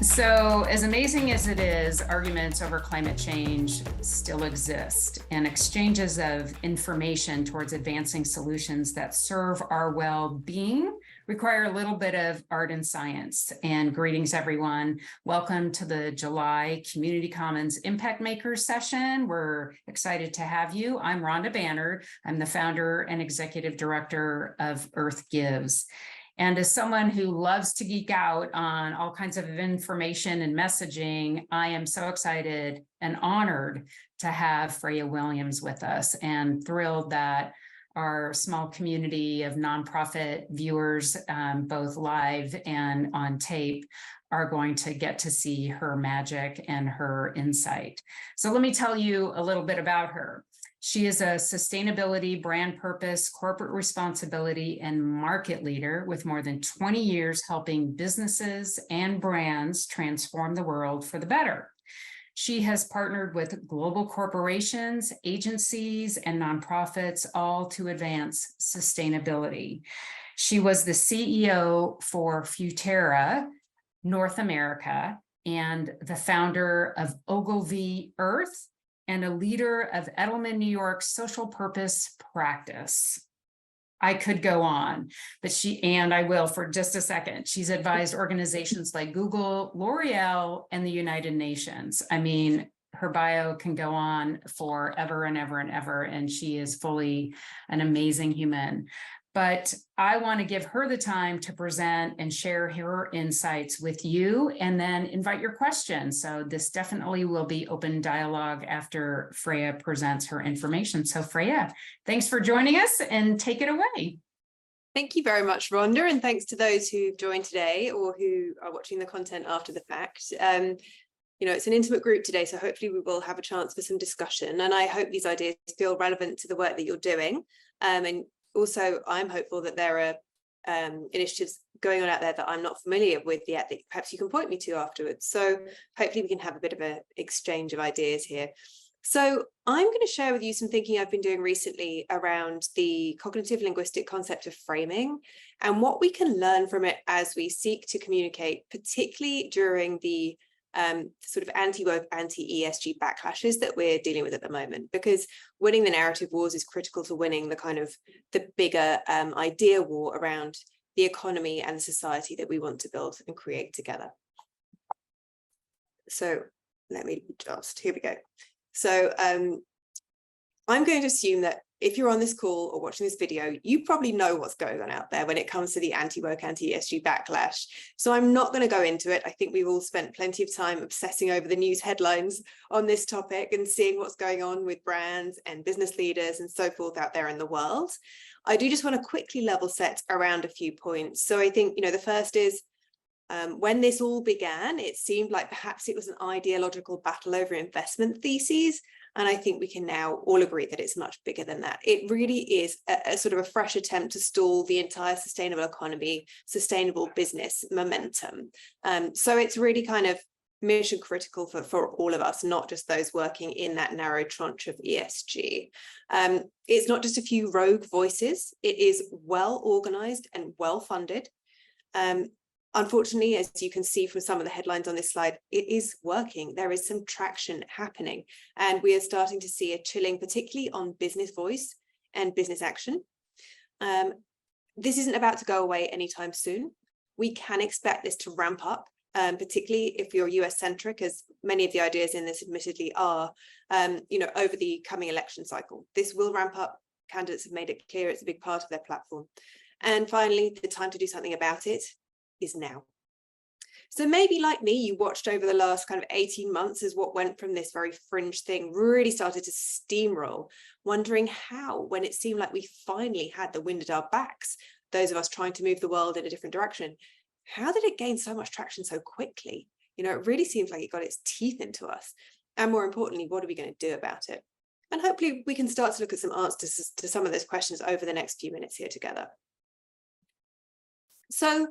So, as amazing as it is, arguments over climate change still exist, and exchanges of information towards advancing solutions that serve our well-being require a little bit of art and science. And greetings, everyone. Welcome to the July Community Commons Impact Makers session. We're excited to have you. I'm Rhonda Bannard. I'm the founder and executive director of Earth Gives. And as someone who loves to geek out on all kinds of information and messaging, I am so excited and honored to have Freya Williams with us, and thrilled that our small community of nonprofit viewers, both live and on tape, are going to get to see her magic and her insight. So let me tell you a little bit about her. She is a sustainability, brand purpose, corporate responsibility, and market leader with more than 20 years helping businesses and brands transform the world for the better. She has partnered with global corporations, agencies, and nonprofits, all to advance sustainability. She was the CEO for Futerra, North America, and the founder of Ogilvy Earth, and a leader of Edelman, New York's social purpose practice. I could go on, but and I will for just a second. She's advised organizations like Google, L'Oreal, and the United Nations. I mean, her bio can go on forever and ever and ever, and she is fully an amazing human. But I want to give her the time to present and share her insights with you, and then invite your questions. So this definitely will be open dialogue after Freya presents her information. So Freya, thanks for joining us, and take it away. Thank you very much, Rhonda, and thanks to those who've joined today or who are watching the content after the fact. You know, it's an intimate group today, so hopefully we will have a chance for some discussion, and I hope these ideas feel relevant to the work that you're doing. And also, I'm hopeful that there are initiatives going on out there that I'm not familiar with yet that perhaps you can point me to afterwards. So hopefully we can have a bit of an exchange of ideas here. So I'm going to share with you some thinking I've been doing recently around the cognitive linguistic concept of framing and what we can learn from it as we seek to communicate, particularly during the sort of anti-woke, anti-ESG backlashes that we're dealing with at the moment, because winning the narrative wars is critical to winning the kind of the bigger idea war around the economy and the society that we want to build and create together. So let me just, here we go. So I'm going to assume that if you're on this call or watching this video, you probably know what's going on out there when it comes to the anti-woke, anti-ESG backlash. So I'm not going to go into it. I think we've all spent plenty of time obsessing over the news headlines on this topic and seeing what's going on with brands and business leaders and so forth out there in the world. I do just want to quickly level set around a few points. So I think, you know, the first is when this all began, it seemed like perhaps it was an ideological battle over investment theses. And I think we can now all agree that it's much bigger than that. It really is a sort of a fresh attempt to stall the entire sustainable economy, sustainable business momentum. So it's really kind of mission critical for all of us, not just those working in that narrow tranche of ESG. It's not just a few rogue voices. It is well organized and well funded. Unfortunately, as you can see from some of the headlines on this slide, it is working. There is some traction happening, and we are starting to see a chilling, particularly on business voice and business action. This isn't about to go away anytime soon. We can expect this to ramp up, particularly if you're US-centric, as many of the ideas in this admittedly are, you know, over the coming election cycle. This will ramp up. Candidates have made it clear it's a big part of their platform. And finally, the time to do something about it is now. So maybe like me, you watched over the last kind of 18 months as what went from this very fringe thing really started to steamroll, wondering how, when it seemed like we finally had the wind at our backs, those of us trying to move the world in a different direction, how did it gain so much traction so quickly? You know, it really seems like it got its teeth into us. And more importantly, what are we going to do about it? And hopefully we can start to look at some answers to some of those questions over the next few minutes here together. So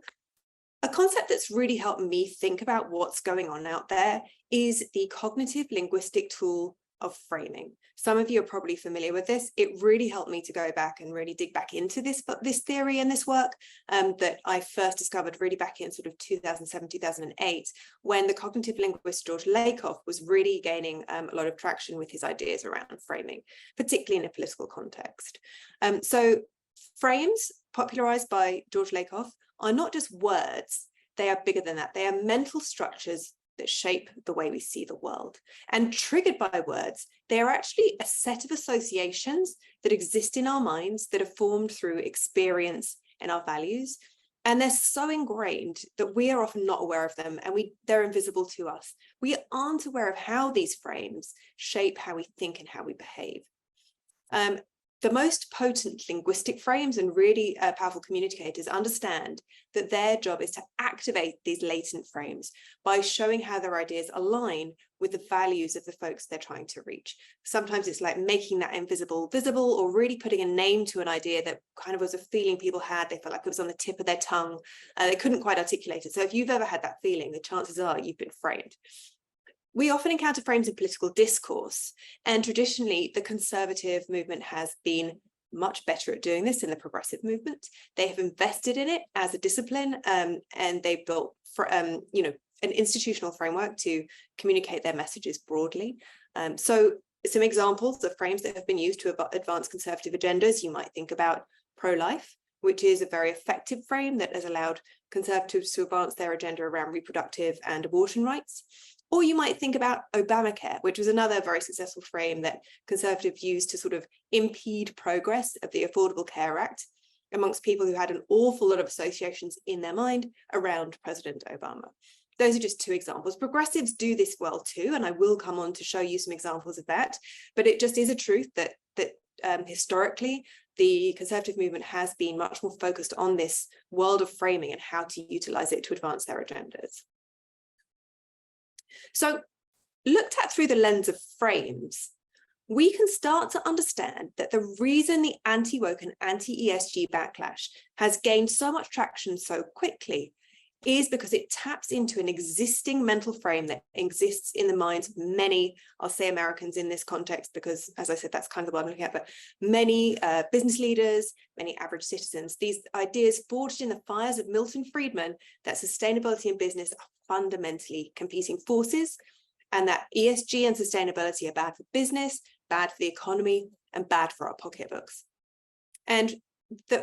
a concept that's really helped me think about what's going on out there is the cognitive linguistic tool of framing. Some of you are probably familiar with this. It really helped me to go back and really dig back into this theory and this work that I first discovered really back in sort of 2007, 2008, when the cognitive linguist George Lakoff was really gaining a lot of traction with his ideas around framing, particularly in a political context. So frames popularized by George Lakoff are not just words, they are bigger than that. They are mental structures that shape the way we see the world. And triggered by words, they are actually a set of associations that exist in our minds that are formed through experience and our values. And they're so ingrained that we are often not aware of them, and they're invisible to us. We aren't aware of how these frames shape how we think and how we behave. The most potent linguistic frames and really powerful communicators understand that their job is to activate these latent frames by showing how their ideas align with the values of the folks they're trying to reach. Sometimes it's like making that invisible visible, or really putting a name to an idea that kind of was a feeling people had. They felt like it was on the tip of their tongue. They couldn't quite articulate it. So if you've ever had that feeling, the chances are you've been framed. We often encounter frames in political discourse, and traditionally the conservative movement has been much better at doing this than the progressive movement. They have invested in it as a discipline, and they've built an institutional framework to communicate their messages broadly. So some examples of frames that have been used to advance conservative agendas: you might think about pro-life, which is a very effective frame that has allowed conservatives to advance their agenda around reproductive and abortion rights. Or you might think about Obamacare, which was another very successful frame that conservatives used to sort of impede progress of the Affordable Care Act amongst people who had an awful lot of associations in their mind around President Obama. Those are just two examples. Progressives do this well too, and I will come on to show you some examples of that. But it just is a truth that historically, the conservative movement has been much more focused on this world of framing and how to utilize it to advance their agendas. So, looked at through the lens of frames, we can start to understand that the reason the anti-woke and anti-ESG backlash has gained so much traction so quickly is because it taps into an existing mental frame that exists in the minds of many, I'll say Americans in this context, because as I said, that's kind of the one I'm looking at, but many business leaders, many average citizens. These ideas forged in the fires of Milton Friedman that sustainability and business are fundamentally competing forces, and that ESG and sustainability are bad for business, bad for the economy, and bad for our pocketbooks. And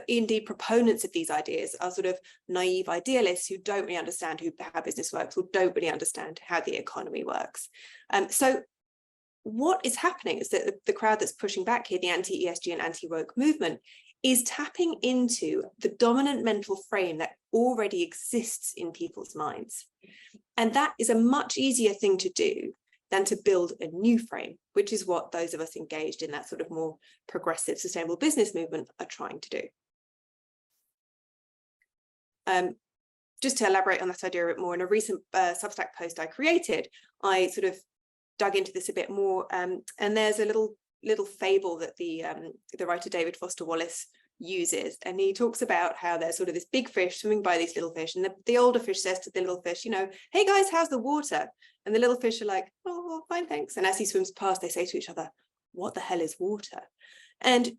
indeed, proponents of these ideas are sort of naive idealists who don't really understand how business works, or don't really understand how the economy works. So what is happening is that the crowd that's pushing back here, the anti-ESG and anti-woke movement, is tapping into the dominant mental frame that already exists in people's minds. And that is a much easier thing to do than to build a new frame, which is what those of us engaged in that sort of more progressive sustainable business movement are trying to do. Just to elaborate on that idea a bit more, in a recent Substack post I created, I sort of dug into this a bit more, and there's a little fable that the writer David Foster Wallace uses, and he talks about how there's sort of this big fish swimming by these little fish, and the older fish says to the little fish, hey guys, how's the water? And the little fish are like, oh, fine, thanks. And as he swims past, they say to each other, what the hell is water? And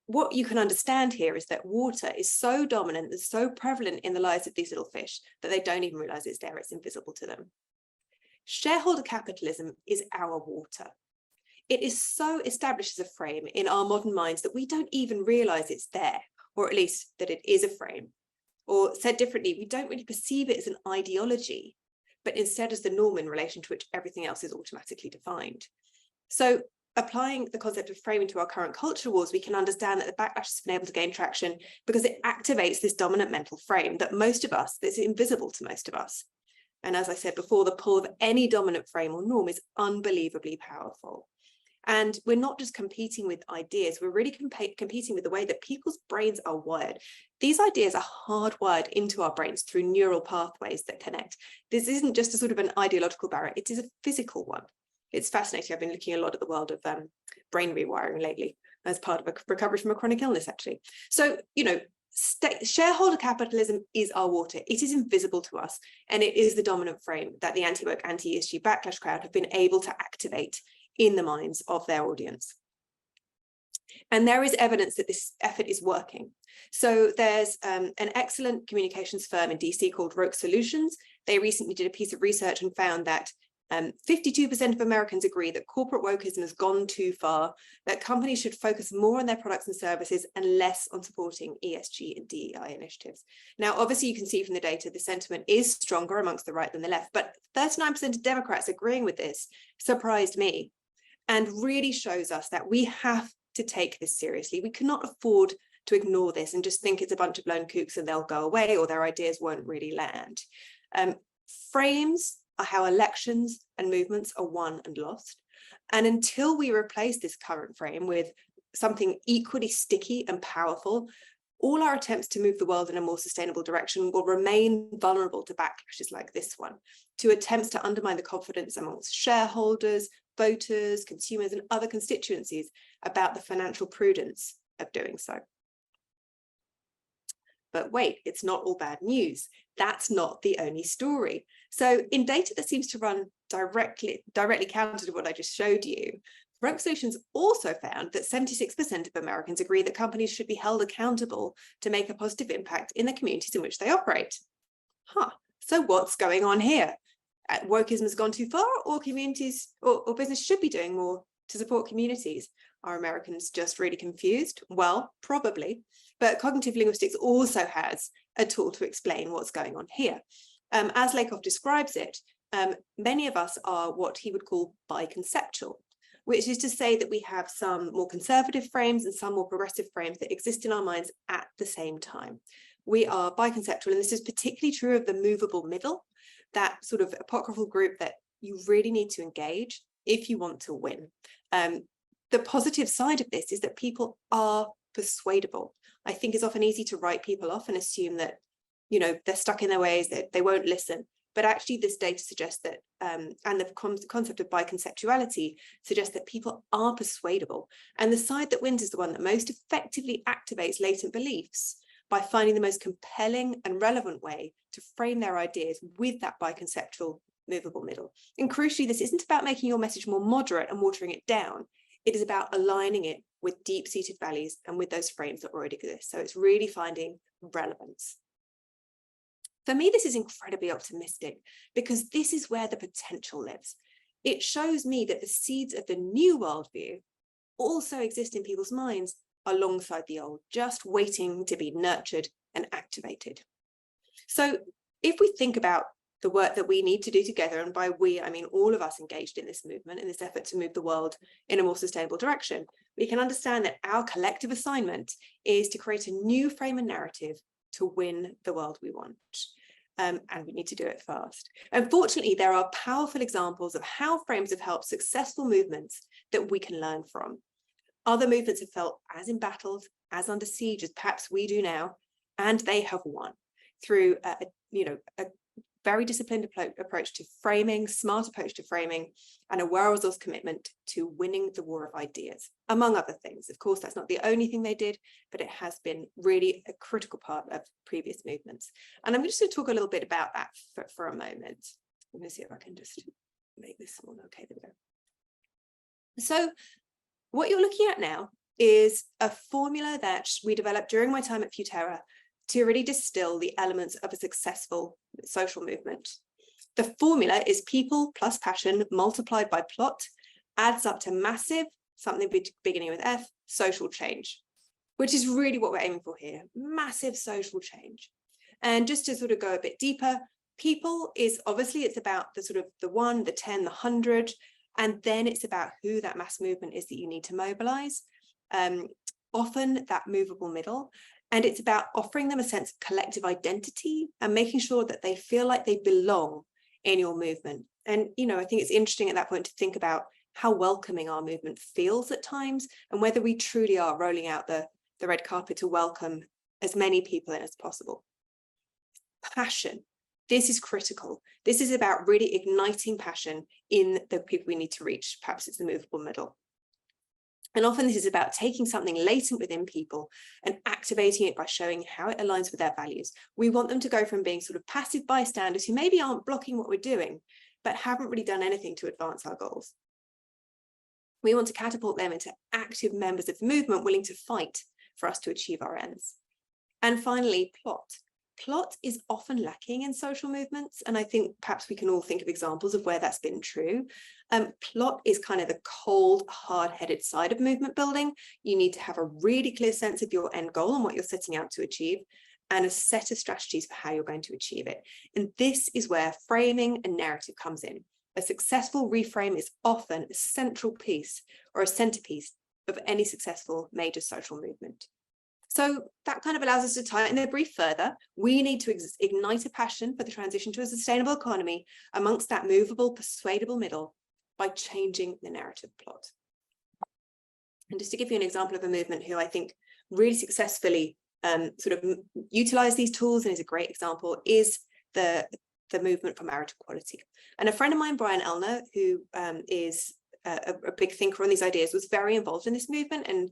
what you can understand here is that water is so dominant and so prevalent in the lives of these little fish that they don't even realize it's there, it's invisible to them. Shareholder capitalism is our water. It is so established as a frame in our modern minds that we don't even realize it's there, or at least that it is a frame. Or said differently, we don't really perceive it as an ideology, but instead as the norm in relation to which everything else is automatically defined. So applying the concept of framing to our current culture wars, we can understand that the backlash has been able to gain traction because it activates this dominant mental frame that that's invisible to most of us. And as I said before, the pull of any dominant frame or norm is unbelievably powerful. And we're not just competing with ideas, we're really competing with the way that people's brains are wired. These ideas are hardwired into our brains through neural pathways that connect. This isn't just a sort of an ideological barrier, it is a physical one. It's fascinating. I've been looking a lot at the world of brain rewiring lately as part of a recovery from a chronic illness, actually. So, shareholder capitalism is our water. It is invisible to us, and it is the dominant frame that the AntiWork AntiSG backlash crowd have been able to activate in the minds of their audience. And there is evidence that this effort is working. So there's an excellent communications firm in DC called Roke Solutions. They recently did a piece of research and found that 52% of Americans agree that corporate wokeism has gone too far, that companies should focus more on their products and services and less on supporting ESG and DEI initiatives. Now, obviously, you can see from the data, the sentiment is stronger amongst the right than the left, but 39% of Democrats agreeing with this surprised me and really shows us that we have to take this seriously. We cannot afford to ignore this and just think it's a bunch of lone kooks and they'll go away or their ideas won't really land. Frames are how elections and movements are won and lost. And until we replace this current frame with something equally sticky and powerful, all our attempts to move the world in a more sustainable direction will remain vulnerable to backlashes like this one, to attempts to undermine the confidence amongst shareholders, voters, consumers, and other constituencies about the financial prudence of doing so. But wait, it's not all bad news. That's not the only story. So in data that seems to run directly counter to what I just showed you, Roke Solutions also found that 76% of Americans agree that companies should be held accountable to make a positive impact in the communities in which they operate. So what's going on here? Wokeism has gone too far, or communities or business should be doing more to support communities? Are Americans just really confused? Well, probably, but cognitive linguistics also has a tool to explain what's going on here. As Lakoff describes it, many of us are what he would call biconceptual, which is to say that we have some more conservative frames and some more progressive frames that exist in our minds at the same time. We are biconceptual, and this is particularly true of the movable middle, that sort of apocryphal group that you really need to engage if you want to win. The positive side of this is that people are persuadable. I think it's often easy to write people off and assume that, you know, they're stuck in their ways, that they won't listen. But actually this data suggests that, and the concept of biconceptuality suggests that people are persuadable. And the side that wins is the one that most effectively activates latent beliefs by finding the most compelling and relevant way to frame their ideas with that biconceptual movable middle. And crucially, this isn't about making your message more moderate and watering it down. It is about aligning it with deep-seated values and with those frames that already exist. So it's really finding relevance. For me, this is incredibly optimistic because this is where the potential lives. It shows me that the seeds of the new worldview also exist in people's minds alongside the old, just waiting to be nurtured and activated. So if we think about the work that we need to do together, and by we, I mean all of us engaged in this movement, in this effort to move the world in a more sustainable direction, we can understand that our collective assignment is to create a new frame and narrative to win the world we want. And we need to do it fast. Unfortunately, there are powerful examples of how frames have helped successful movements that we can learn from. Other movements have felt as embattled, as under siege as perhaps we do now, and they have won through a very disciplined approach to framing, smart approach to framing, and a well-resourced commitment to winning the war of ideas, among other things. Of course, that's not the only thing they did, but it has been really a critical part of previous movements. And I'm just going to talk a little bit about that for a moment. Let me see if I can just make this small. Okay, there we go. So what you're looking at now is a formula that we developed during my time at Futerra to really distill the elements of a successful social movement. The formula is people plus passion multiplied by plot adds up to massive, something beginning with F, social change, which is really what we're aiming for here, massive social change. And just to sort of go a bit deeper, people is obviously it's about the sort of the 1, the 10, the 100, and then it's about who that mass movement is that you need to mobilize, often that movable middle. And it's about offering them a sense of collective identity and making sure that they feel like they belong in your movement. And, you know, I think it's interesting at that point to think about how welcoming our movement feels at times and whether we truly are rolling out the red carpet to welcome as many people in as possible. Passion. This is critical. This is about really igniting passion in the people we need to reach. Perhaps it's the movable middle. And often this is about taking something latent within people and activating it by showing how it aligns with their values. We want them to go from being sort of passive bystanders who maybe aren't blocking what we're doing, but haven't really done anything to advance our goals. We want to catapult them into active members of the movement willing to fight for us to achieve our ends. And finally, plot. Plot is often lacking in social movements, and I think perhaps we can all think of examples of where that's been true. Plot is kind of the cold, hard-headed side of movement building. You need to have a really clear sense of your end goal and what you're setting out to achieve, and a set of strategies for how you're going to achieve it. And this is where framing and narrative comes in. A successful reframe is often a central piece or a centerpiece of any successful major social movement. So that kind of allows us to tighten the brief further. We need to ignite a passion for the transition to a sustainable economy amongst that movable, persuadable middle by changing the narrative plot. And just to give you an example of a movement who I think really successfully sort of utilize these tools and is a great example is the movement for marriage equality. And a friend of mine, Brian Elner, who is a big thinker on these ideas, was very involved in this movement and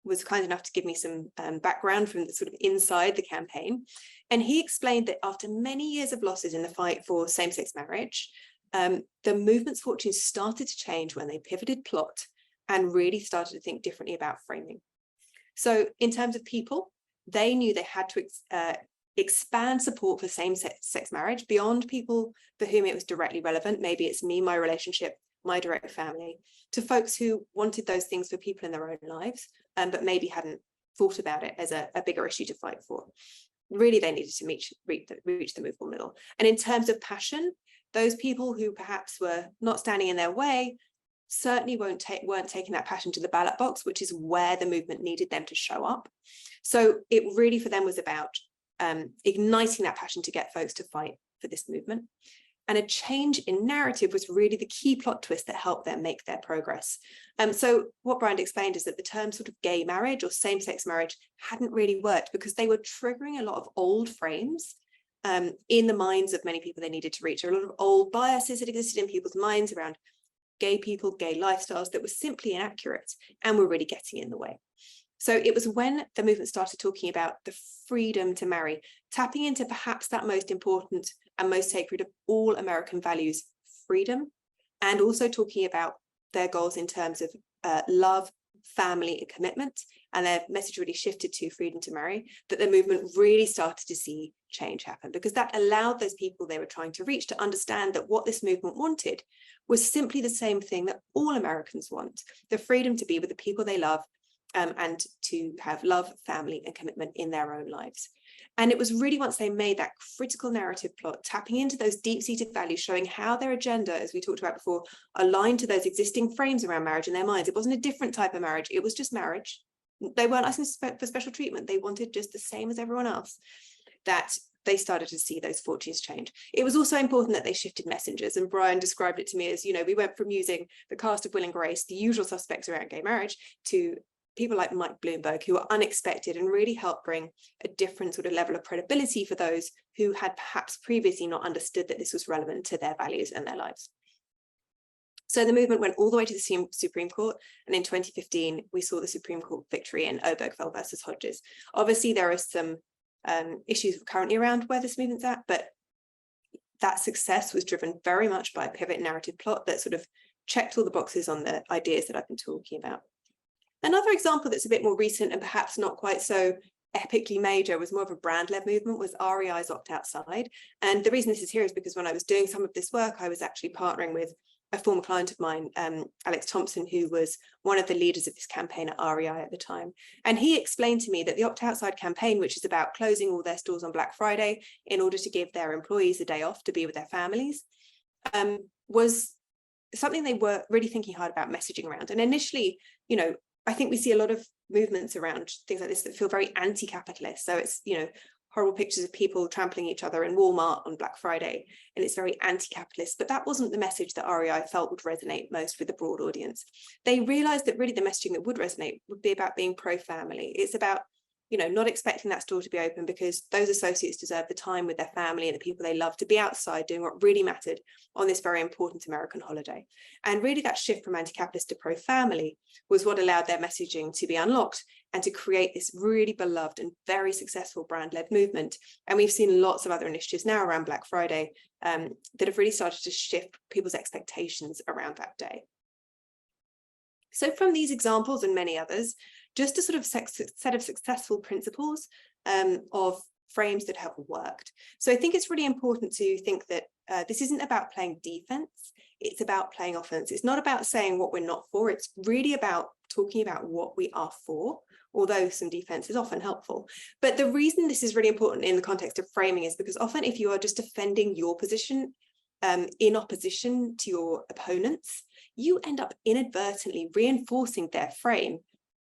was kind enough to give me some background from the sort of inside the campaign. And he explained that after many years of losses in the fight for same-sex marriage, the movement's fortunes started to change when they pivoted plot and really started to think differently about framing. So in terms of people, they knew they had to expand support for same-sex marriage beyond people for whom it was directly relevant. Maybe it's me, my relationship, my direct family, to folks who wanted those things for people in their own lives, but maybe hadn't thought about it as a bigger issue to fight for. Really, they needed to reach the movable middle. And in terms of passion, those people who perhaps were not standing in their way certainly weren't taking that passion to the ballot box, which is where the movement needed them to show up. So it really for them was about igniting that passion to get folks to fight for this movement. And a change in narrative was really the key plot twist that helped them make their progress. So what Brian explained is that the term sort of gay marriage or same-sex marriage hadn't really worked because they were triggering a lot of old frames in the minds of many people they needed to reach. There were a lot of old biases that existed in people's minds around gay people, gay lifestyles that were simply inaccurate and were really getting in the way. So it was when the movement started talking about the freedom to marry, tapping into perhaps that most important and most sacred of all American values, freedom, and also talking about their goals in terms of love, family, and commitment. And their message really shifted to freedom to marry, that the movement really started to see change happen, because that allowed those people they were trying to reach to understand that what this movement wanted was simply the same thing that all Americans want, the freedom to be with the people they love, and to have love, family, and commitment in their own lives. And it was really once they made that critical narrative plot, tapping into those deep-seated values, showing how their agenda, as we talked about before, aligned to those existing frames around marriage in their minds. It wasn't a different type of marriage, it was just marriage. They weren't asking for special treatment, they wanted just the same as everyone else, that they started to see those fortunes change. It was also important that they shifted messengers, and Brian described it to me as, you know, we went from using the cast of Will and Grace, the usual suspects around gay marriage, to people like Mike Bloomberg, who were unexpected and really helped bring a different sort of level of credibility for those who had perhaps previously not understood that this was relevant to their values and their lives. So the movement went all the way to the Supreme Court, and in 2015, we saw the Supreme Court victory in Obergefell versus Hodges. Obviously, there are some issues currently around where this movement's at, but that success was driven very much by a pivot narrative plot that sort of checked all the boxes on the ideas that I've been talking about. Another example that's a bit more recent and perhaps not quite so epically major, was more of a brand-led movement, was REI's OptOutside. And the reason this is here is because when I was doing some of this work, I was actually partnering with a former client of mine, Alex Thompson, who was one of the leaders of this campaign at REI at the time. And he explained to me that the OptOutside campaign, which is about closing all their stores on Black Friday in order to give their employees a day off to be with their families, was something they were really thinking hard about messaging around. And initially, you know, I think we see a lot of movements around things like this that feel very anti-capitalist. So it's, you know, horrible pictures of people trampling each other in Walmart on Black Friday, and it's very anti-capitalist. But that wasn't the message that REI felt would resonate most with the broad audience. They realized that really the messaging that would resonate would be about being pro-family. It's about not expecting that store to be open because those associates deserve the time with their family and the people they love to be outside doing what really mattered on this very important American holiday. And really that shift from anti-capitalist to pro-family was what allowed their messaging to be unlocked and to create this really beloved and very successful brand-led movement. And we've seen lots of other initiatives now around Black Friday that have really started to shift people's expectations around that day. So from these examples and many others, just a sort of set of successful principles of frames that have worked. So I think it's really important to think that this isn't about playing defense, it's about playing offense. It's not about saying what we're not for, it's really about talking about what we are for, although some defense is often helpful. But the reason this is really important in the context of framing is because often if you are just defending your position in opposition to your opponents, you end up inadvertently reinforcing their frame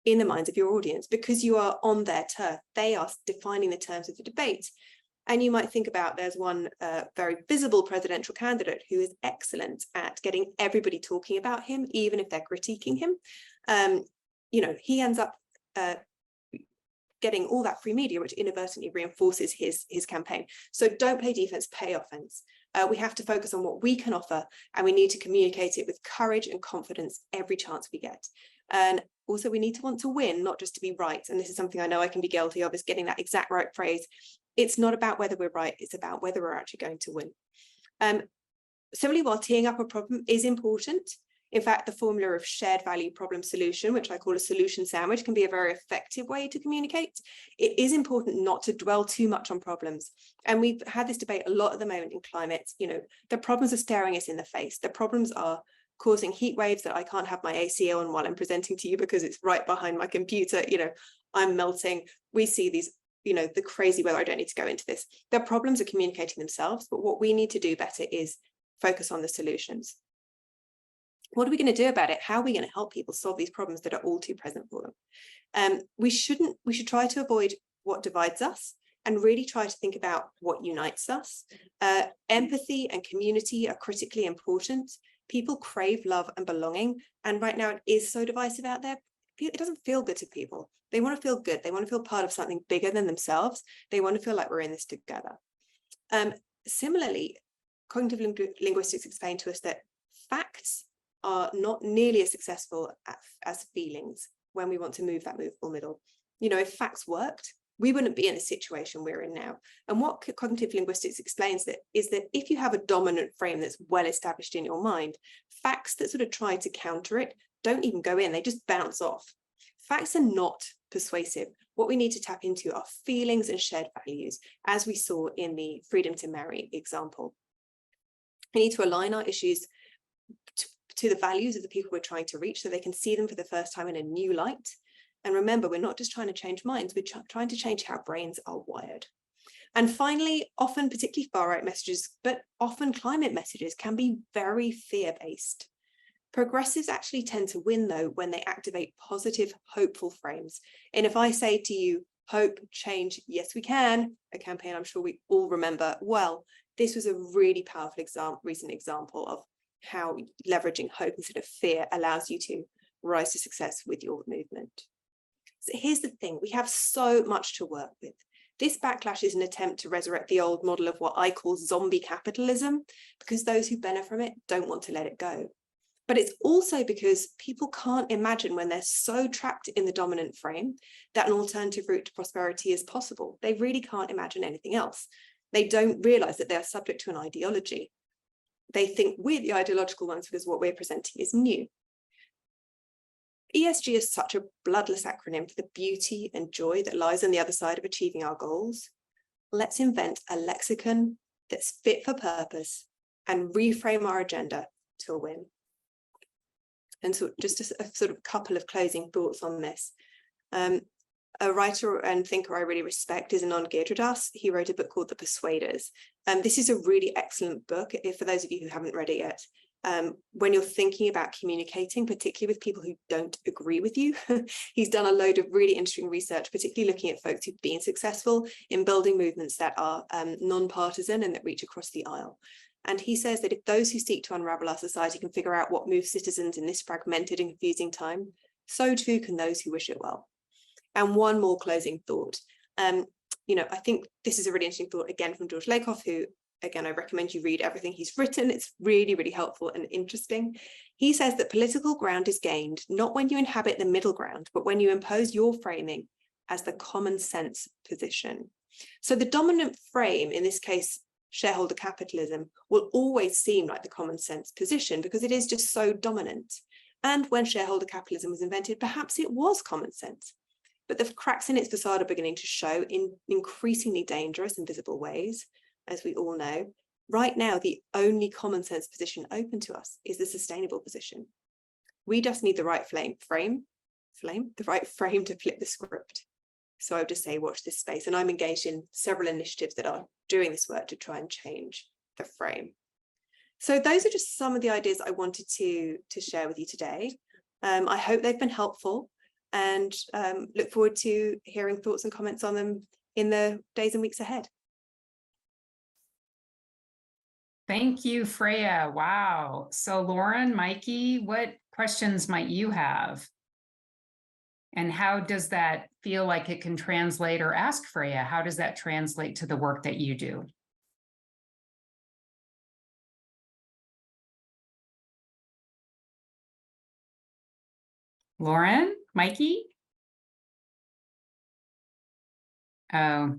in the minds of your audience because you are on their turf. They are defining the terms of the debate. And you might think about, there's one very visible presidential candidate who is excellent at getting everybody talking about him, even if they're critiquing him. He ends up getting all that free media, which inadvertently reinforces his campaign. So don't play defense, play offense. We have to focus on what we can offer, and we need to communicate it with courage and confidence every chance we get. And also we need to want to win, not just to be right. And this is something I know I can be guilty of, is getting that exact right phrase. It's not about whether we're right, it's about whether we're actually going to win. Similarly, while teeing up a problem is important, in fact, the formula of shared value problem solution, which I call a solution sandwich, can be a very effective way to communicate. It is important not to dwell too much on problems. And we've had this debate a lot at the moment in climate. The problems are staring us in the face. The problems are causing heat waves that I can't have my AC on while I'm presenting to you because it's right behind my computer. I'm melting. We see these, the crazy weather. I don't need to go into this. The problems are communicating themselves, but what we need to do better is focus on the solutions. What are we going to do about it? How are we going to help people solve these problems that are all too present for them? We should try to avoid what divides us and really try to think about what unites us. Empathy and community are critically important. People crave love and belonging. And right now it is so divisive out there. It doesn't feel good to people. They want to feel good. They want to feel part of something bigger than themselves. They want to feel like we're in this together. Similarly, cognitive linguistics explain to us that facts are not nearly as successful as feelings when we want to move that movable middle. If facts worked, we wouldn't be in the situation we're in now. And what cognitive linguistics explains is that if you have a dominant frame that's well established in your mind, facts that sort of try to counter it don't even go in, they just bounce off. Facts are not persuasive. What we need to tap into are feelings and shared values, as we saw in the freedom to marry example. We need to align our issues to the values of the people we're trying to reach so they can see them for the first time in a new light. And remember, we're not just trying to change minds, we're trying to change how brains are wired. And finally, often, particularly far-right messages, but often climate messages can be very fear-based. Progressives actually tend to win, though, when they activate positive, hopeful frames. And if I say to you, hope, change, yes, we can, a campaign I'm sure we all remember well, this was a really powerful recent example of how leveraging hope instead of fear allows you to rise to success with your movement. So here's the thing, we have so much to work with. This backlash is an attempt to resurrect the old model of what I call zombie capitalism, because those who benefit from it don't want to let it go. But it's also because people can't imagine, when they're so trapped in the dominant frame, that an alternative route to prosperity is possible. They really can't imagine anything else. They don't realize that they're subject to an ideology. They think we're the ideological ones because what we're presenting is new. ESG is such a bloodless acronym for the beauty and joy that lies on the other side of achieving our goals. Let's invent a lexicon that's fit for purpose and reframe our agenda to a win. And so just a sort of couple of closing thoughts on this. A writer and thinker I really respect is Anand Giridharadas. He wrote a book called The Persuaders. This is a really excellent book, for those of you who haven't read it yet. When you're thinking about communicating, particularly with people who don't agree with you, he's done a load of really interesting research, particularly looking at folks who've been successful in building movements that are non-partisan and that reach across the aisle. And he says that if those who seek to unravel our society can figure out what moves citizens in this fragmented and confusing time, so too can those who wish it well. And one more closing thought. You know, I think this is a really interesting thought, again, from George Lakoff, who, again, I recommend you read everything he's written. It's really, really helpful and interesting. He says that political ground is gained not when you inhabit the middle ground, but when you impose your framing as the common sense position. So the dominant frame, in this case, shareholder capitalism, will always seem like the common sense position because it is just so dominant. And when shareholder capitalism was invented, perhaps it was common sense. But the cracks in its facade are beginning to show in increasingly dangerous and visible ways, as we all know. Right now, the only common sense position open to us is the sustainable position. We just need the right the right frame to flip the script. So I would just say, watch this space. And I'm engaged in several initiatives that are doing this work to try and change the frame. So those are just some of the ideas I wanted to share with you today. I hope they've been helpful, and look forward to hearing thoughts and comments on them in the days and weeks ahead. Thank you, Freya. Wow. So Lauren, Mikey, what questions might you have? And how does that feel like it can translate, or ask Freya, how does that translate to the work that you do? Lauren, Mikey? Oh,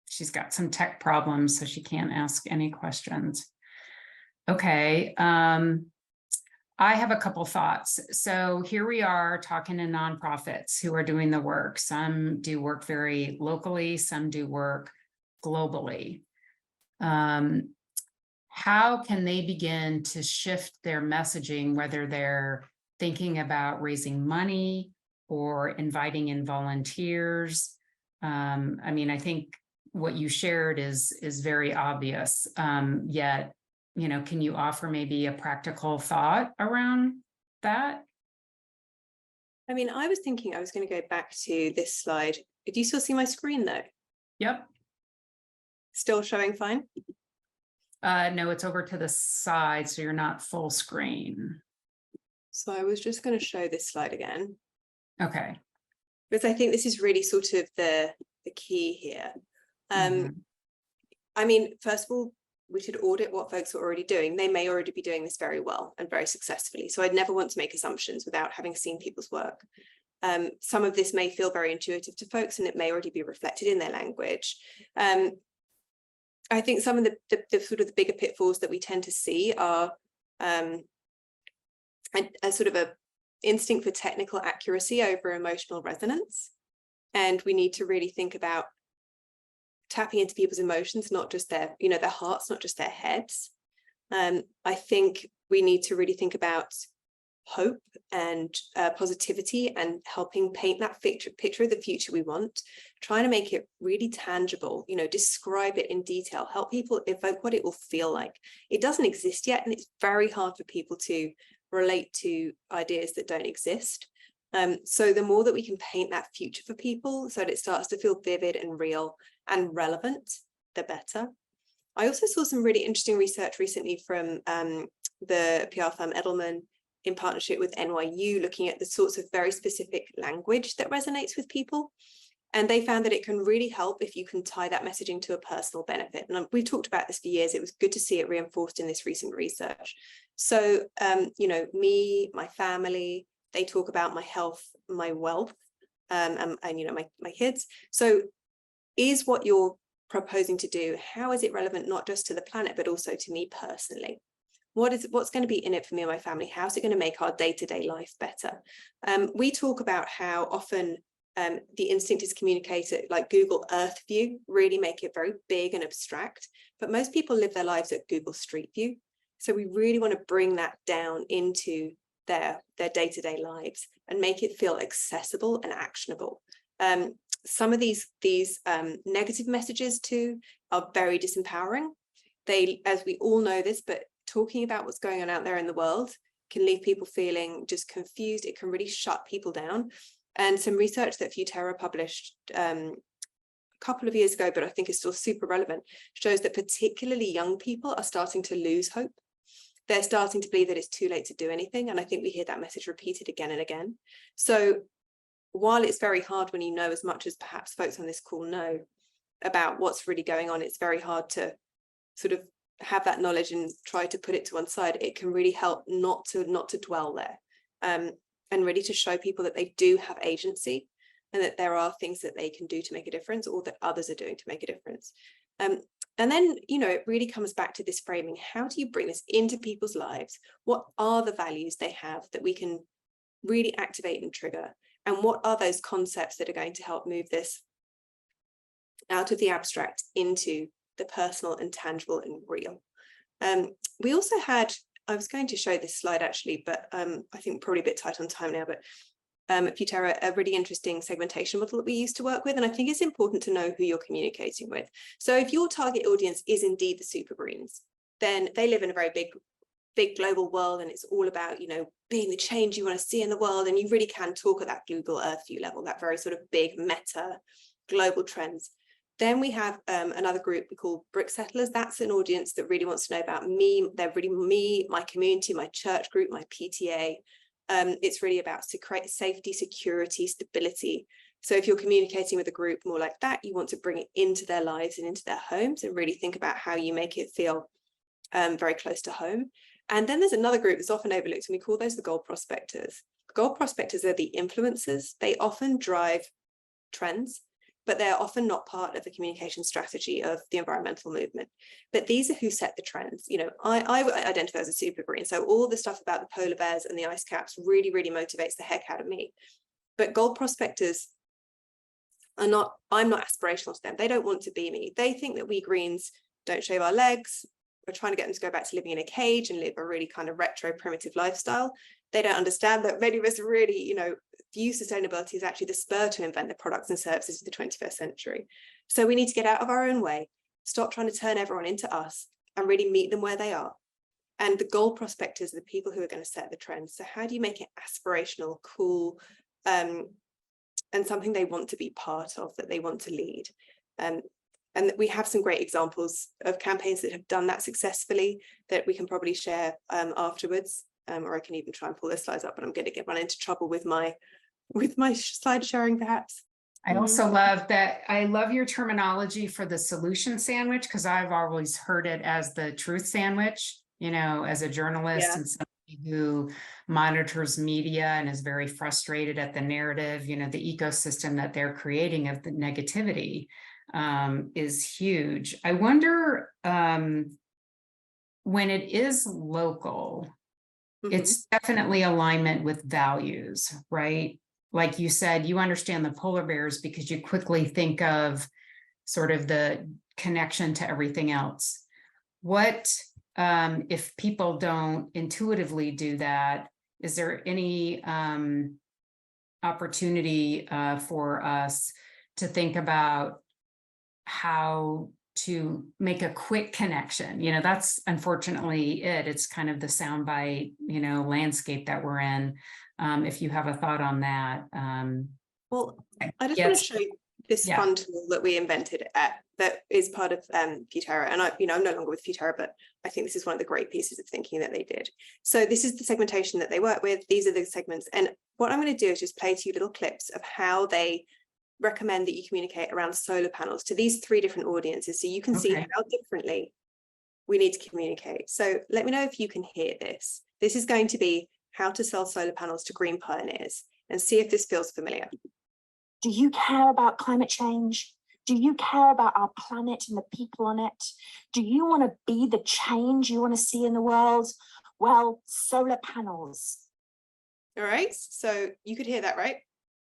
she's got some tech problems, so she can't ask any questions. Okay. I have a couple thoughts. So here we are talking to nonprofits who are doing the work. Some do work very locally, some do work globally. How can they begin to shift their messaging, whether they're thinking about raising money or inviting in volunteers? I mean, I think what you shared is very obvious, yet, you know, can you offer maybe a practical thought around that? I mean, I was thinking I was going to go back to this slide. Do you still see my screen though? Yep. Still showing fine? No, it's over to the side, so you're not full screen. So I was just going to show this slide again. Okay. Because I think this is really sort of the key here. I mean, first of all, we should audit what folks are already doing. They may already be doing this very well and very successfully. So I'd never want to make assumptions without having seen people's work. Some of this may feel very intuitive to folks, and it may already be reflected in their language. I think some of the sort of the bigger pitfalls that we tend to see are a sort of a instinct for technical accuracy over emotional resonance. And we need to really think about tapping into people's emotions, not just their, you know, their hearts, not just their heads. I think we need to really think about hope and positivity, and helping paint that picture of the future we want, trying to make it really tangible, you know, describe it in detail, help people evoke what it will feel like. It doesn't exist yet, and it's very hard for people to relate to ideas that don't exist. So the more that we can paint that future for people so that it starts to feel vivid and real and relevant, the better. I also saw some really interesting research recently from the PR firm Edelman in partnership with NYU, looking at the sorts of very specific language that resonates with people. And they found that it can really help if you can tie that messaging to a personal benefit. And we've talked about this for years. It was good to see it reinforced in this recent research. So, you know, me, my family, they talk about my health, my wealth, and you know, my kids. So is what you're proposing to do, how is it relevant not just to the planet, but also to me personally? What's going to be in it for me and my family? How's it going to make our day-to-day life better? We talk about how often the instinct is communicated, like Google Earth View, really make it very big and abstract, but most people live their lives at Google Street View. So we really want to bring that down into their day-to-day lives and make it feel accessible and actionable. Some of these negative messages too are very disempowering. They, as we all know this, but talking about what's going on out there in the world can leave people feeling just confused. It can really shut people down. And some research that Futerra published a couple of years ago, but I think is still super relevant, shows that particularly young people are starting to lose hope. They're starting to believe that it's too late to do anything. And I think we hear that message repeated again and again. So while it's very hard when you know as much as perhaps folks on this call know about what's really going on, it's very hard to sort of have that knowledge and try to put it to one side. It can really help not to dwell there, and really to show people that they do have agency and that there are things that they can do to make a difference, or that others are doing to make a difference. And then, you know, it really comes back to this framing. How do you bring this into people's lives? What are the values they have that we can really activate and trigger? And what are those concepts that are going to help move this out of the abstract into the personal and tangible and real? We also had, I was going to show this slide actually, but I think probably a bit tight on time now, but Futerra, a really interesting segmentation model that we used to work with. And I think it's important to know who you're communicating with. So if your target audience is indeed the super greens, then they live in a very big global world, and it's all about, you know, being the change you want to see in the world. And you really can talk at that Google Earth view level, that very sort of big meta global trends. Then we have another group we call brick settlers. That's an audience that really wants to know about me. They're really me, my community, my church group, my PTA. It's really about safety, security, stability. So if you're communicating with a group more like that, you want to bring it into their lives and into their homes, and really think about how you make it feel very close to home. And then there's another group that's often overlooked, and we call those the goal prospectors. Goal prospectors are the influencers. They often drive trends, but they're often not part of the communication strategy of the environmental movement. But these are who set the trends. You know, I identify as a super green, so all the stuff about the polar bears and the ice caps really motivates the heck out of me. But goal prospectors are not, I'm not aspirational to them. They don't want to be me. They think that we greens don't shave our legs. We're trying to get them to go back to living in a cage and live a really kind of retro primitive lifestyle. They don't understand that many of us really, you know, view sustainability as actually the spur to invent the products and services of the 21st century. So we need to get out of our own way, stop trying to turn everyone into us, and really meet them where they are. And the goal prospectors are the people who are going to set the trends. So how do you make it aspirational, cool, and something they want to be part of, that they want to lead? And we have some great examples of campaigns that have done that successfully that we can probably share afterwards, or I can even try and pull those slides up, but I'm going to run into trouble with my slide sharing perhaps. I also love that. I love your terminology for the solution sandwich, because I've always heard it as the truth sandwich, you know, as a journalist and somebody who monitors media and is very frustrated at the narrative, you know, the ecosystem that they're creating of the negativity is huge. I wonder when it is local, it's definitely alignment with values, right? Like you said, you understand the polar bears because you quickly think of sort of the connection to everything else. What if people don't intuitively do that? Is there any opportunity for us to think about how to make a quick connection? You know, that's unfortunately it's kind of the soundbite, you know, landscape that we're in. If you have a thought on that. Well, I just want to show you this fun tool that we invented that is part of Futerra. And I'm no longer with Futerra, but I think this is one of the great pieces of thinking that they did. So this is the segmentation that they work with. These are the segments. And what I'm going to do is just play 2 little clips of how they recommend that you communicate around solar panels to these 3 different audiences, so you can see how differently we need to communicate. So let me know if you can hear this. This is going to be how to sell solar panels to green pioneers, and see if this feels familiar. Do you care about climate change? Do you care about our planet and the people on it? Do you want to be the change you want to see in the world? Well, solar panels. All right, so you could hear that, right?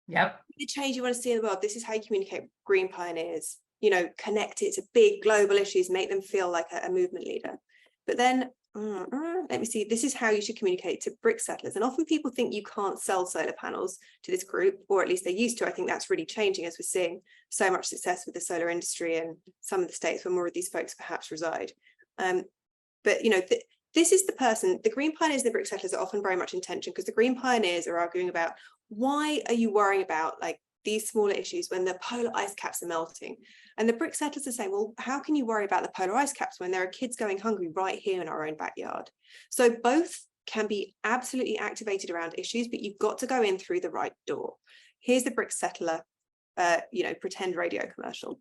Yep. The change you want to see in the world. This is how you communicate with green pioneers. You know, connect it to big global issues, make them feel like a movement leader. But then, let me see, this is how you should communicate to brick settlers. And often people think you can't sell solar panels to this group, or at least they used to. I think that's really changing as we're seeing so much success with the solar industry in some of the states where more of these folks perhaps reside. But, you know, this is the person, the green pioneers and the brick settlers are often very much in tension, because the green pioneers are arguing about, why are you worrying about like these smaller issues when the polar ice caps are melting? And the brick settlers are saying, well, how can you worry about the polar ice caps when there are kids going hungry right here in our own backyard? So both can be absolutely activated around issues, but you've got to go in through the right door. Here's the brick settler, pretend radio commercial.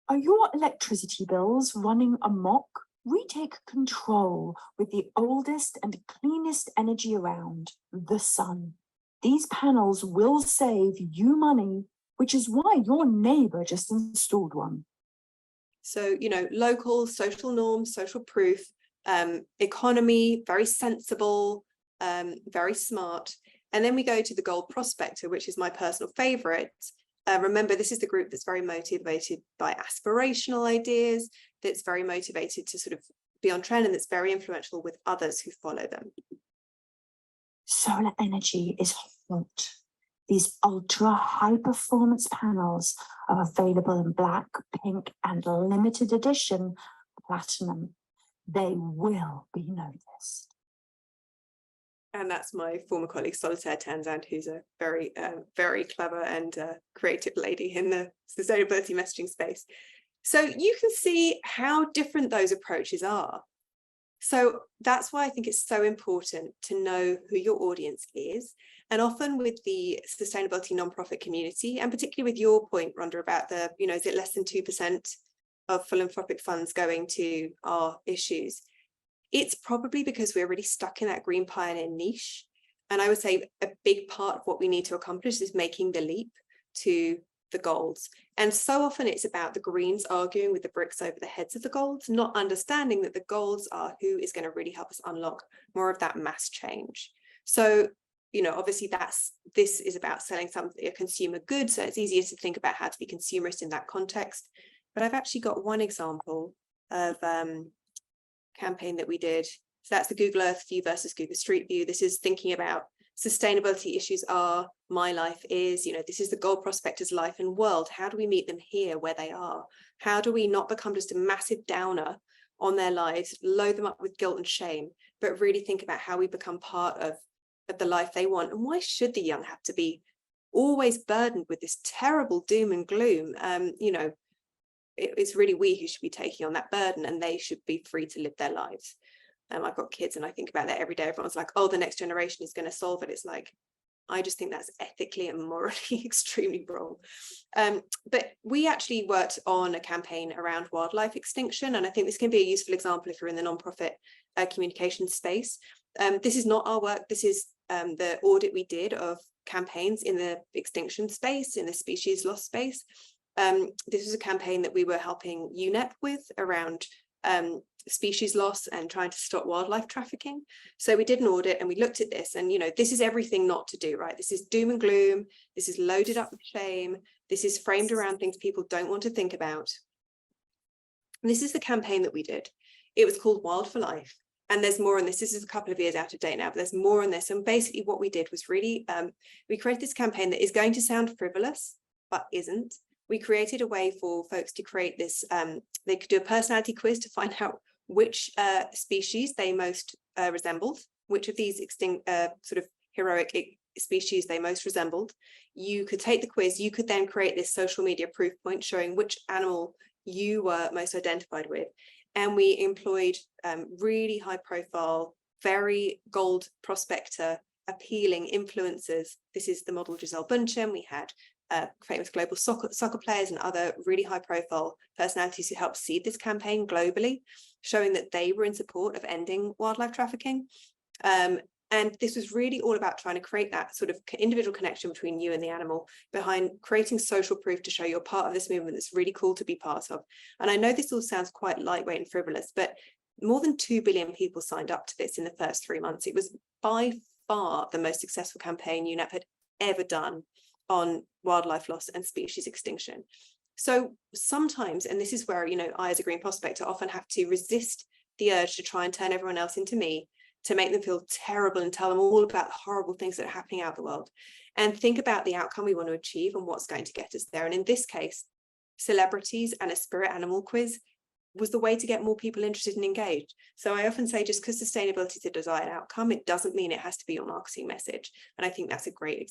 Are your electricity bills running amok? Retake control with the oldest and cleanest energy around, the sun. These panels will save you money, which is why your neighbor just installed one. So, local, social norms, social proof, economy, very sensible, very smart. And then we go to the gold prospector, which is my personal favorite. Remember, this is the group that's very motivated by aspirational ideas, that's very motivated to sort of be on trend, and that's very influential with others who follow them. Solar energy is hot. These ultra high performance panels are available in black, pink, and limited edition platinum. They will be noticed. And that's my former colleague Solitaire Tanzand, who's a very, very clever and creative lady in the sustainability messaging space. So you can see how different those approaches are. So that's why I think it's so important to know who your audience is. And often with the sustainability nonprofit community, and particularly with your point, Rhonda, about the, is it less than 2% of philanthropic funds going to our issues? It's probably because we're really stuck in that green pioneer niche. And I would say a big part of what we need to accomplish is making the leap to the golds. And so often it's about the greens arguing with the bricks over the heads of the golds, not understanding that the golds are who is going to really help us unlock more of that mass change. So, obviously this is about selling something, a consumer good. So it's easier to think about how to be consumerist in that context. But I've actually got one example of campaign that we did. So that's the Google Earth view versus Google Street View. This is thinking about sustainability issues are, my life is, this is the gold prospector's life and world. How do we meet them here where they are? How do we not become just a massive downer on their lives, load them up with guilt and shame, but really think about how we become part of the life they want? And why should the young have to be always burdened with this terrible doom and gloom? It's really we who should be taking on that burden, and they should be free to live their lives. I've got kids and I think about that every day. Everyone's like, oh, the next generation is going to solve it. It's like, I just think that's ethically and morally extremely wrong. But we actually worked on a campaign around wildlife extinction. And I think this can be a useful example if you're in the nonprofit communication space. This is not our work. This is the audit we did of campaigns in the extinction space, in the species loss space. This was a campaign that we were helping UNEP with around species loss and trying to stop wildlife trafficking. So we did an audit and we looked at this, and this is everything not to do, right? This is doom and gloom. This is loaded up with shame. This is framed around things people don't want to think about. And this is the campaign that we did. It was called Wild for Life. And there's more on this. This is a couple of years out of date now, but there's more on this. And basically what we did was really, we created this campaign that is going to sound frivolous, but isn't. We created a way for folks to create this, they could do a personality quiz to find out which species they most resembled, which of these extinct sort of heroic species they most resembled. You could take the quiz, you could then create this social media proof point showing which animal you were most identified with. And we employed really high profile, very gold prospector, appealing influencers. This is the model Giselle Bündchen. We had famous global soccer players and other really high profile personalities who helped seed this campaign globally, showing that they were in support of ending wildlife trafficking. And this was really all about trying to create that sort of individual connection between you and the animal, behind creating social proof to show you're part of this movement that's really cool to be part of. And I know this all sounds quite lightweight and frivolous, but more than 2 billion people signed up to this in the first 3 months. It was by far the most successful campaign UNEP had ever done on wildlife loss and species extinction. So sometimes, and this is where, I as a green prospector often have to resist the urge to try and turn everyone else into me, to make them feel terrible and tell them all about the horrible things that are happening out in the world, and think about the outcome we want to achieve and what's going to get us there. And in this case, celebrities and a spirit animal quiz was the way to get more people interested and engaged. So I often say, just because sustainability is a desired outcome, it doesn't mean it has to be your marketing message. And I think that's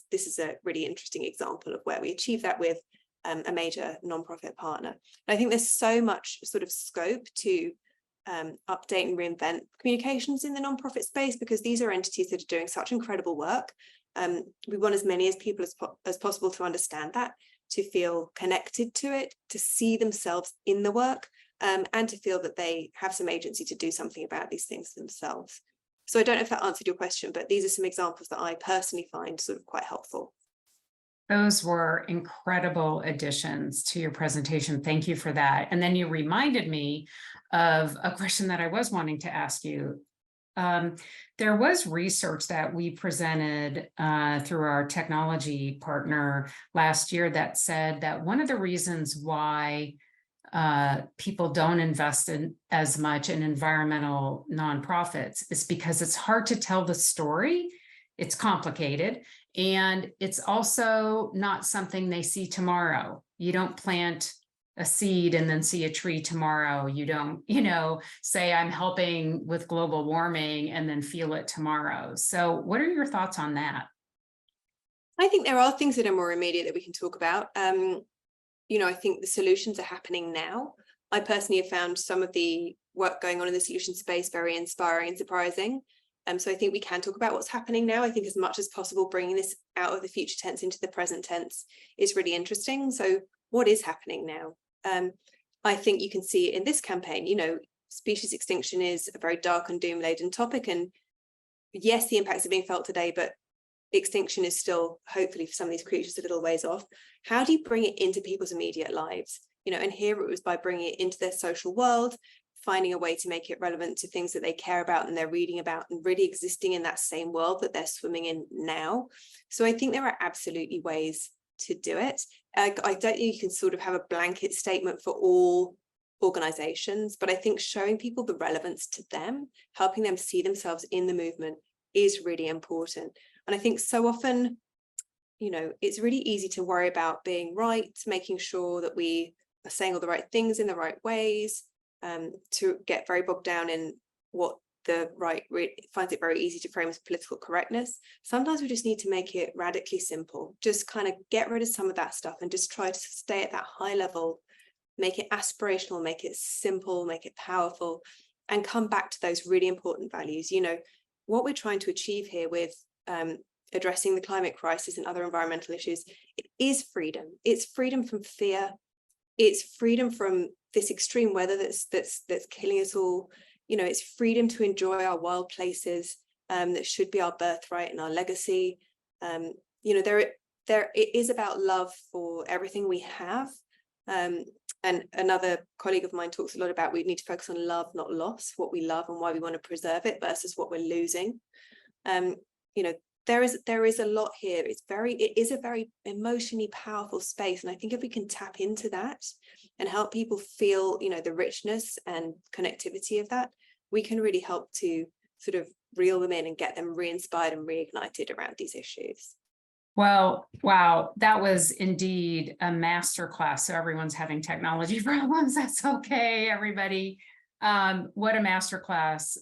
this is a really interesting example of where we achieve that with a major nonprofit partner. And I think there's so much sort of scope to update and reinvent communications in the nonprofit space, because these are entities that are doing such incredible work. We want as many people as possible to understand that, to feel connected to it, to see themselves in the work, and to feel that they have some agency to do something about these things themselves. So I don't know if that answered your question, but these are some examples that I personally find sort of quite helpful. Those were incredible additions to your presentation. Thank you for that. And then you reminded me of a question that I was wanting to ask you. There was research that we presented through our technology partner last year that said that one of the reasons why people don't invest in as much in environmental nonprofits is because it's hard to tell the story. It's complicated, and it's also not something they see tomorrow. You don't plant a seed and then see a tree tomorrow. You don't, say I'm helping with global warming and then feel it tomorrow. So what are your thoughts on that? I think there are things that are more immediate that we can talk about. I think the solutions are happening now. I personally have found some of the work going on in the solution space very inspiring and surprising. So I think we can talk about what's happening now. I think as much as possible, bringing this out of the future tense into the present tense is really interesting. So what is happening now? I think you can see in this campaign, species extinction is a very dark and doom-laden topic. And yes, the impacts are being felt today, but extinction is still, hopefully for some of these creatures, a little ways off. How do you bring it into people's immediate lives? And here it was by bringing it into their social world, finding a way to make it relevant to things that they care about and they're reading about, and really existing in that same world that they're swimming in now. So I think there are absolutely ways to do it. I don't think you can sort of have a blanket statement for all organizations, but I think showing people the relevance to them, helping them see themselves in the movement is really important. And I think so often, it's really easy to worry about being right, making sure that we are saying all the right things in the right ways, to get very bogged down in what the right finds it very easy to frame as political correctness. Sometimes we just need to make it radically simple, just kind of get rid of some of that stuff and just try to stay at that high level, make it aspirational, make it simple, make it powerful, and come back to those really important values. What we're trying to achieve here with addressing the climate crisis and other environmental issues, it is freedom. It's freedom from fear. It's freedom from this extreme weather that's killing us all. It's freedom to enjoy our wild places that should be our birthright and our legacy. It is about love for everything we have. And another colleague of mine talks a lot about we need to focus on love, not loss, what we love and why we want to preserve it versus what we're losing. There is a lot here. It is a very emotionally powerful space. And I think if we can tap into that and help people feel, the richness and connectivity of that, we can really help to sort of reel them in and get them re-inspired and reignited around these issues. Well, wow, that was indeed a masterclass. So everyone's having technology problems. That's okay, everybody. What a masterclass.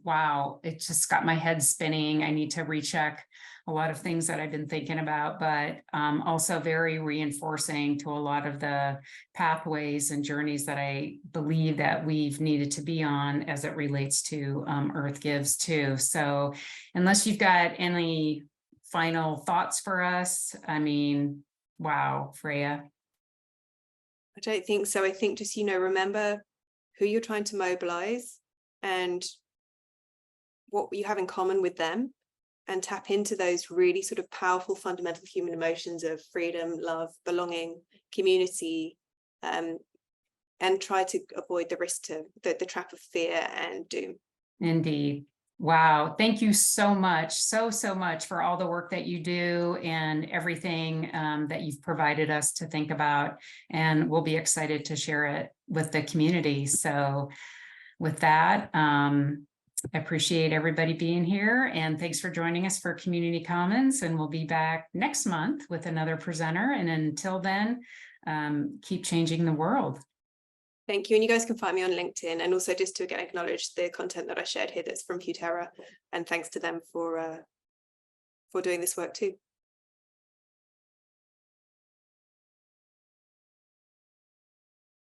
Wow, it just got my head spinning. I need to recheck a lot of things that I've been thinking about, but also very reinforcing to a lot of the pathways and journeys that I believe that we've needed to be on as it relates to Earth Gives too. So unless you've got any final thoughts for us, wow, Freya. I don't think so. I think just, remember who you're trying to mobilize and what you have in common with them, and tap into those really sort of powerful fundamental human emotions of freedom, love, belonging, community, and try to avoid the risk to the trap of fear and doom. Indeed. Wow. Thank you so much. So much for all the work that you do and everything that you've provided us to think about. And we'll be excited to share it with the community. So with that, I appreciate everybody being here, and thanks for joining us for Community Commons. And we'll be back next month with another presenter. And until then, keep changing the world. Thank you. And you guys can find me on LinkedIn, and also just to again acknowledge the content that I shared here that's from Futerra, and thanks to them for doing this work too.